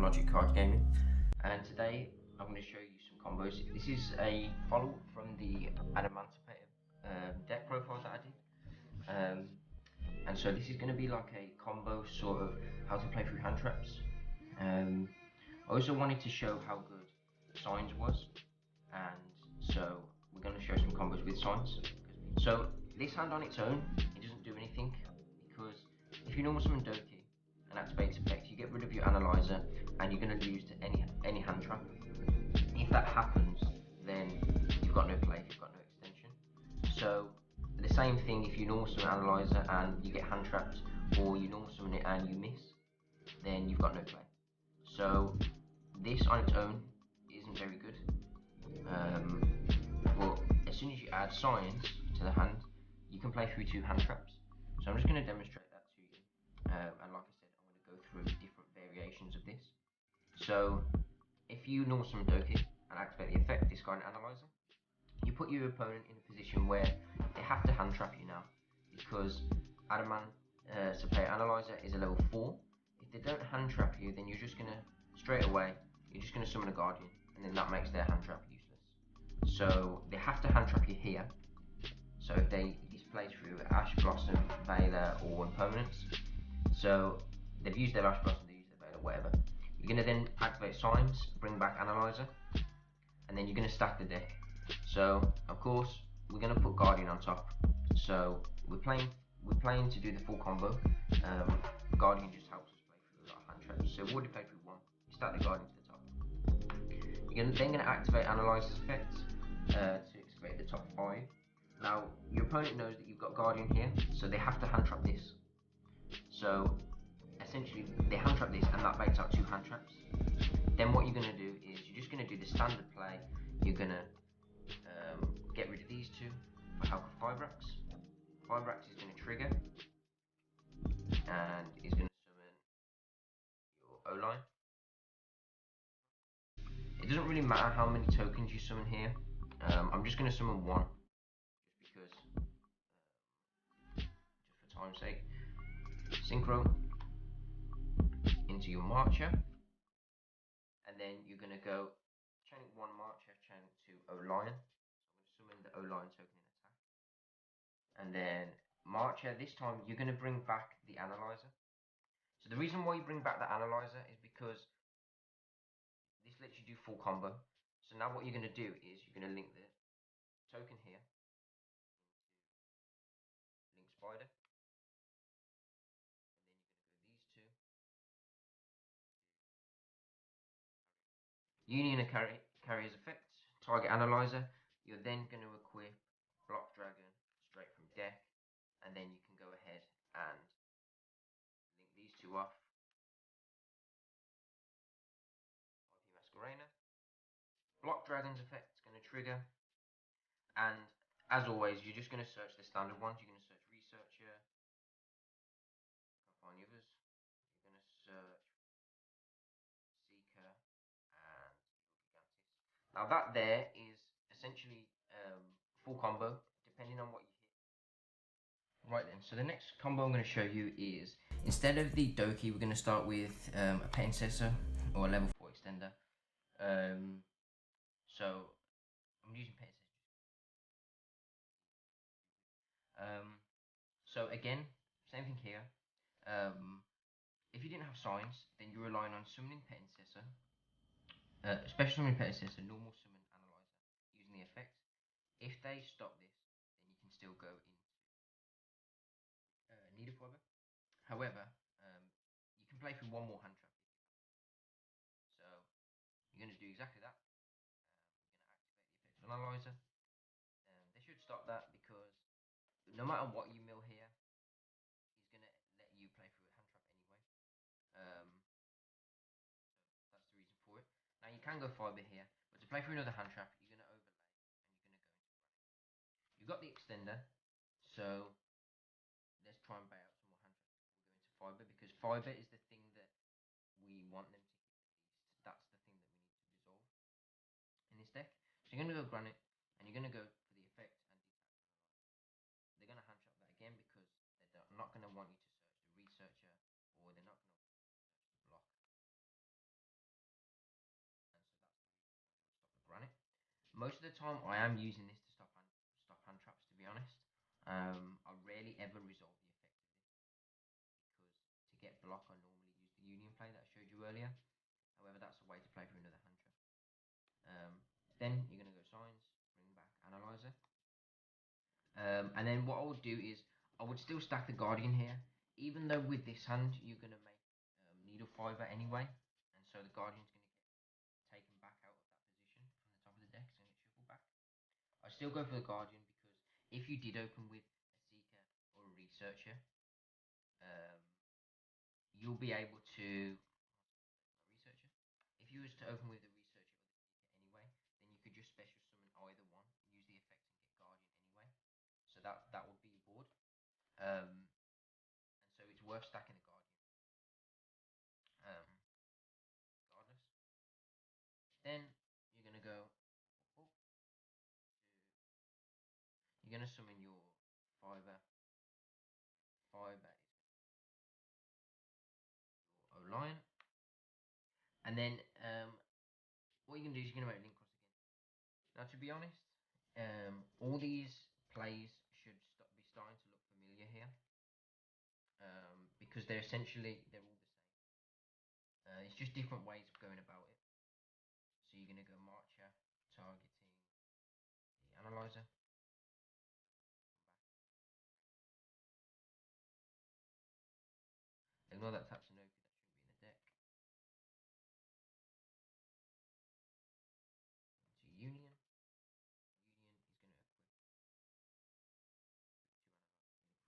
from Logic Card Gaming, and today I'm going to show you some combos. This is a follow from the Adamancipator deck profile that I did, and so this is going to be like a combo sort of how to play through hand traps. I also wanted to show how good Signs was, and so we're going to show some combos with Signs. So this hand on its own, it doesn't do anything, because if you normal summon Doki and activate its effect, you get rid of your analyzer and you're going to lose to any hand trap. If that happens, then you've got no play, you've got no extension. So the same thing if you normal summon analyzer and you get hand trapped, or you normal summon it and you miss, then you've got no play. So this on its own isn't very good, but as soon as you add Signs to the hand, you can play through 2 hand traps. So I'm just going to demonstrate that to you, and like I said, I'm going to go through different variations of this. So if you normal summon Doki and activate the effect, discard an analyzer, you put your opponent in a position where they have to hand trap you now, because Adamancipator analyzer is a level 4. If they don't hand trap you, then you're just going to straight away summon a Guardian, and then that makes their hand trap useless. So they have to hand trap you here. So if this plays through Ash Blossom, Veiler, or Impermanence, so they've used their Ash Blossom, they use their Veiler, whatever. You're going to then activate Signs, bring back Analyzer, and then you're going to stack the deck. So of course we're going to put Guardian on top. So we're playing to do the full combo. Guardian just helps us play through a lot of hand traps. So we've already played through 1. You stack the Guardian to the top. You're then going to activate Analyzer's effect to activate the top 5. Now your opponent knows that you've got Guardian here, so they have to hand trap this. So essentially they hand trap this, and that baits out 2 hand traps. Then what you're going to do is you're just going to do the standard play. You're going to get rid of these 2 for Halka 5 racks. 5 racks is going to trigger and is going to summon your O-line. It doesn't really matter how many tokens you summon here. I'm just going to summon 1 just because, just for time's sake. Synchro into your Marcher, and then you're going to go chain 1 Marcher, chain 2 O-Lion. So I'm going to summon the O-Lion token in attack, and then Marcher, this time you're going to bring back the Analyzer. So the reason why you bring back the Analyzer is because this lets you do full combo. So now what you're going to do is you're going to link the token here, link Spider, and then you're going to go these 2, Union and Carrier's effect, target Analyzer. You're then going to equip Block Dragon straight from deck, and then you can go ahead and link these 2 off. IP Masquerena. Block Dragon's effect is going to trigger, and as always, you're just going to search the standard ones. You're going to search Researcher. Can't find the others. You're going to search Seeker and Gigantis. Now that there is essentially full combo, depending on what you hit. Right then, so the next combo I'm going to show you is, instead of the Doki, we're going to start with a Pet Incessor or a level 4 extender. So I'm using Pet Incessor. So again, same thing here. If you didn't have Signs, then you're relying on summoning Pet Incessor, special summon Pet Incessor, normal summon Analyzer, using the effect. If they stop this, then you can still go into Needle Fiber. However, you can play through 1 more hand trap. So you're going to do exactly that. You're going to activate the effect of Analyzer. They should stop that, because no matter what you mill here, he's going to let you play through a hand trap anyway. So that's the reason for it. Now you can go Fiber here, but to play through another hand trap, you're going to overlay, and you're going to go into Running. You've got the extender, so let's try and bait out some more hand traps before we go into Fiber, because Fiber is the thing that we want them to hit the least. That's the thing that we need to resolve in this deck. So you're going to go Granite, and you're going to go for the effect and detach Analyzer. They're going to hand trap that again, because they're not going to want you to search the Researcher, or they're not going to want you to search the Block. Most of the time, I am using this to stop hand traps. To be honest, I rarely ever resolve the effect of this because to get block, I normally use the union play that I showed you earlier. However, that's a way to play for another hand trap. Then you're going to go signs, bring back analyzer. And then what I would do is I would still stack the guardian here, even though with this hand you're going to make needle fiber anyway, and so the guardian's going to get taken back out of that position from the top of the deck, so it shuffle back. I still go for the guardian because if you did open with a seeker or a researcher, um, you'll be able to researcher. If you was to open with the researcher or the seeker anyway, then you could just special summon either one, use the effect and get guardian anyway. So that would be your board. And so it's worth stacking the guardian. Regardless. Then you're gonna go. You're gonna summon your fiber. Fiber is your O-line, and then what you're gonna do is you're gonna make link cross again. Now, to be honest, all these plays should be starting to look familiar here, because they're all the same. It's just different ways of going about it. So you're gonna go marcher, targeting the analyzer. Ignore that Tatsunoko, that shouldn't be in the deck. To Union. Union is going to equip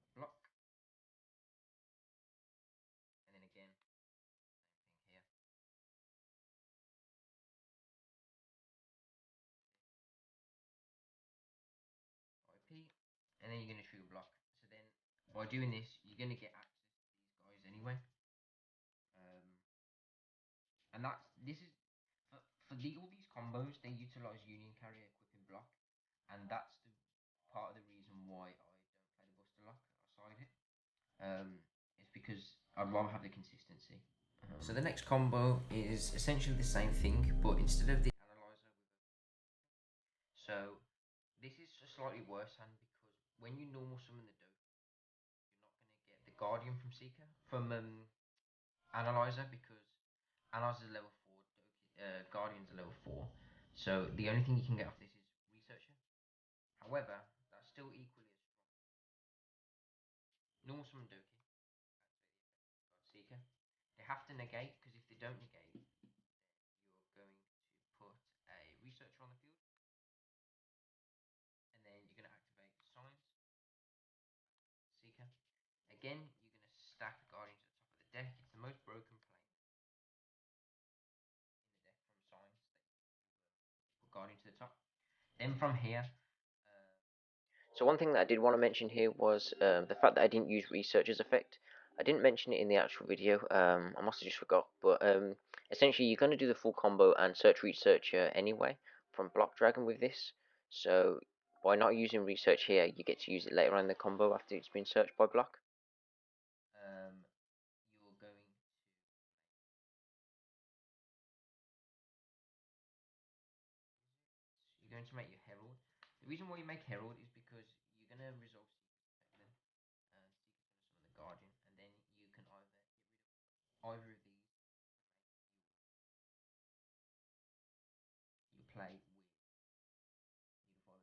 2 block. And then again, same thing here. IP. And then you're going to shoot a block. So then by doing this, you're going to get access to these guys anyway. And this is for all these combos, they utilize Union Carrier equipping block, and that's the part of the reason why I don't play the Buster Lock aside it. It's because I'd rather have the consistency. So the next combo is essentially the same thing, but instead of the analyzer so this is a slightly worse hand because when you normal summon the Doki, you're not going to get the Guardian from Seeker from Analyzer because Analyzer is level 4, Guardian's a level 4. So the only thing you can get off this is Researcher. However, that's still equally as strong. Normal summon Doki, Seeker. They have to negate because if they don't negate, you're going to put a Researcher on the field, and then you're going to activate Signs, Seeker. Again, you're going to stack the Guardian to the top of the deck. It's the most broken play in the deck from Signs that put Guardian to the top. Then from here, so one thing that I did want to mention here was the fact that I didn't use Researcher's effect. I didn't mention it in the actual video. I must have just forgot. But essentially, you're going to do the full combo and search Researcher anyway from Block Dragon with this. So by not using Research here, you get to use it later on in the combo after it's been searched by Block. You're going to make your Herald. The reason why you make Herald is because you're going to resolve Seeker's effect then, and Seeker's going to summon the Guardian, and then you can either get rid of either of these. You play with Needle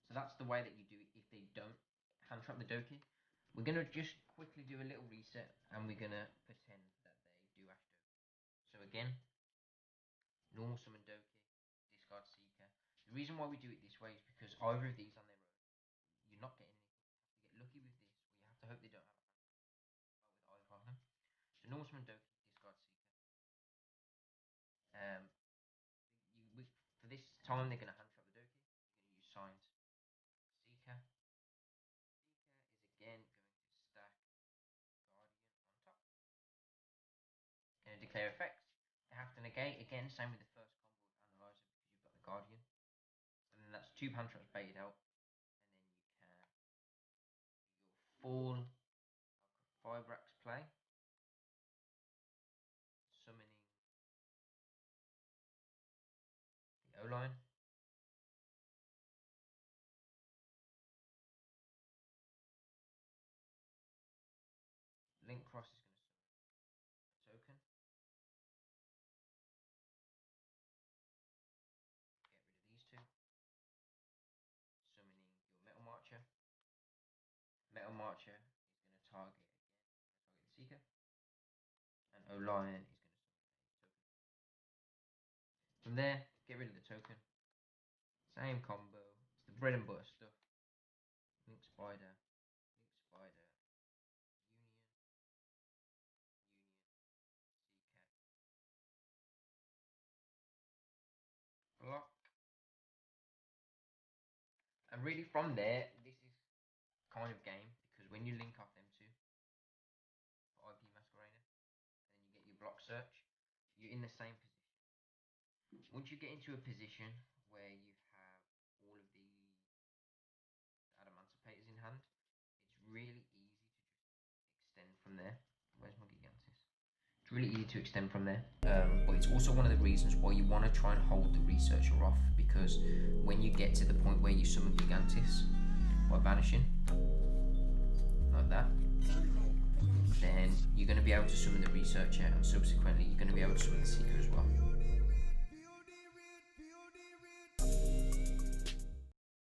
so that's the way that you do it if they don't hand trap the Doki. We're going to just quickly do a little reset, and we're going to pretend that they do Ash Doki. So again, normal summon Doki, discard Seeker. The reason why we do it this way is because either of these on their own, you're not getting anything. You have to get lucky with this, or you have to hope they don't have a hand with either of them. So normal summon Doki, discard Seeker. For this time, they're going to hand trap the Doki. You're going to use Signs. Seeker. Seeker is again going to stack Guardian on top. Going to declare effects. They have to negate. Again, same with the first combo with Analyzer because you've got the Guardian. And then that's 2 hand traps baited out. And then you can your full Fibrax play. Summoning the O-line. Link cross is going to summon a token. Get rid of these two. Summoning your Metal Marcher. Metal Marcher is going to target the Seeker. And O-line is going to summon a token. From there, get rid of the token. Same combo. It's the bread and butter stuff. Link Spider. Union, block. And really from there, this is kind of game, because when you link off them two for IP Masquerader, and then you get your block search, you're in the same position. Once you get into a position where you have all of the Adamancipators in hand, it's really easy to just extend from there. Where's my Gigantis? It's really easy to extend from there, but it's also one of the reasons why you want to try and hold the Researcher off, because when you get to the point where you summon Gigantis by banishing, like that, then you're going to be able to summon the Researcher, and subsequently you're going to be able to summon the Seeker as well.